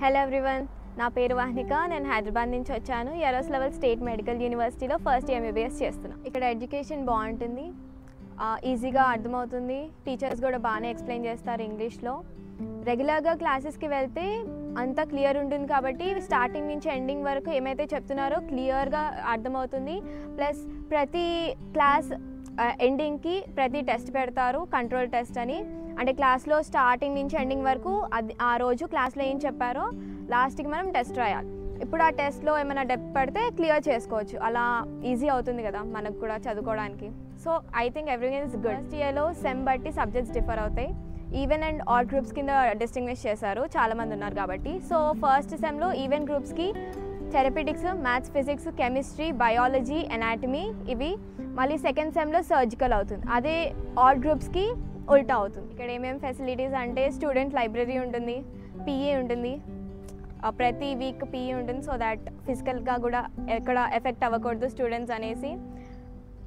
Hello everyone, నా పేరు వాహ్నిక. నేను హైదరాబాద్ నుంచి వచ్చాను. ఎరోస్ లెవెల్ స్టేట్ మెడికల్ యూనివర్సిటీలో ఫస్ట్ ఎంబీబీఎస్ చేస్తున్నాను. ఇక్కడ ఎడ్యుకేషన్ బాగుంటుంది, ఈజీగా అర్థమవుతుంది. టీచర్స్ కూడా బాగానే ఎక్స్ప్లెయిన్ చేస్తారు ఇంగ్లీష్లో. రెగ్యులర్గా క్లాసెస్కి వెళ్తే అంతా క్లియర్ ఉంటుంది కాబట్టి స్టార్టింగ్ నుంచి ఎండింగ్ వరకు ఏమైతే చెప్తున్నారో క్లియర్గా అర్థమవుతుంది. ప్లస్ ప్రతి క్లాస్ ఎండింగ్కి ప్రతి టెస్ట్ పెడతారు, కంట్రోల్ టెస్ట్ అని. అంటే క్లాస్లో స్టార్టింగ్ నుంచి ఎండింగ్ వరకు అది ఆ రోజు క్లాస్లో ఏం చెప్పారో లాస్ట్కి మనం టెస్ట్ రాయాలి. ఇప్పుడు ఆ టెస్ట్లో ఏమైనా డెప్త్ పడితే క్లియర్ చేసుకోవచ్చు. అలా ఈజీ అవుతుంది కదా మనకు కూడా చదువుకోవడానికి. So I think everything is good. First ఇయర్లో సెమ్ బట్టి సబ్జెక్ట్స్ డిఫర్ అవుతాయి. ఈవెన్ అండ్ ఆడ్ గ్రూప్స్ కింద డిస్టింగ్విష్ చేశారు, చాలామంది ఉన్నారు కాబట్టి. సో ఫస్ట్ సెమ్లో ఈవెన్ గ్రూప్స్కి therapeutics, maths, physics, chemistry, biology, anatomy ఇవి. మళ్ళీ సెకండ్ సెమ్లో సర్జికల్ అవుతుంది. అదే ఆడ్ గ్రూప్స్కి ఉల్టా అవుతుంది. ఇక్కడ ఏమేమి ఫెసిలిటీస్ అంటే స్టూడెంట్ లైబ్రరీ ఉంటుంది, పీఈ ఉంటుంది, ప్రతి వీక్ పీఈ ఉంటుంది. సో దాట్ ఫిజికల్గా కూడా ఎక్కడ ఎఫెక్ట్ అవ్వకూడదు స్టూడెంట్స్ అనేసి.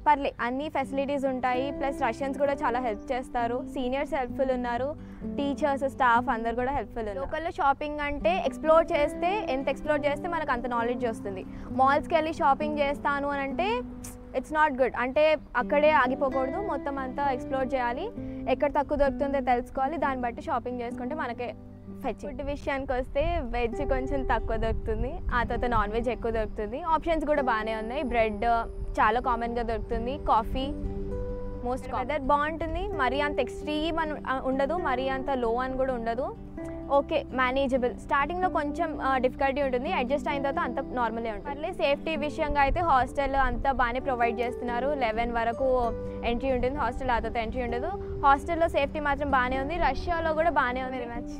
పర్లే అన్ని ఫెసిలిటీస్ ఉంటాయి. ప్లస్ రష్యన్స్ కూడా చాలా హెల్ప్ చేస్తారు. సీనియర్స్ హెల్ప్ఫుల్ ఉన్నారు, టీచర్స్, స్టాఫ్ అందరు కూడా హెల్ప్ఫుల్ ఉన్నారు. లోకల్లో షాపింగ్ అంటే ఎక్స్ప్లోర్ చేస్తే ఎంత ఎక్స్ప్లోర్ చేస్తే మనకు అంత నాలెడ్జ్ వస్తుంది. మాల్స్కి వెళ్ళి షాపింగ్ చేస్తాను అని అంటే ఇట్స్ నాట్ గుడ్. అంటే అక్కడే ఆగిపోకూడదు, మొత్తం అంతా ఎక్స్ప్లోర్ చేయాలి. ఎక్కడ తక్కువ దొరుకుతుందో తెలుసుకోవాలి, దాన్ని బట్టి షాపింగ్ చేసుకుంటే మనకే ఫెచ్. ఫుడ్ విషయానికి వస్తే వెజ్ కొంచెం తక్కువ దొరుకుతుంది, ఆ తర్వాత నాన్ వెజ్ ఎక్కువ దొరుకుతుంది. ఆప్షన్స్ కూడా బాగానే ఉన్నాయి. బ్రెడ్ చాలా కామన్గా దొరుకుతుంది, కాఫీ మోస్ట్. వెదర్ బాగుంటుంది, మరీ అంత ఎక్స్ట్రీమ్ అని ఉండదు, మరీ అంత లో అని కూడా ఉండదు. Okay, manageable. స్టార్టింగ్లో కొంచెం డిఫికల్టీ ఉంటుంది, అడ్జస్ట్ అయిన తర్వాత అంత నార్మలే ఉంటుంది. మళ్ళీ సేఫ్టీ విషయంగా అయితే హాస్టల్ అంతా బాగానే ప్రొవైడ్ చేస్తున్నారు. 11 వరకు ఎంట్రీ ఉంటుంది హాస్టల్, ఆ తర్వాత ఎంట్రీ ఉండదు. హాస్టల్లో సేఫ్టీ మాత్రం బాగానే ఉంది. రష్యాలో కూడా బాగానే ఉంది. Very much.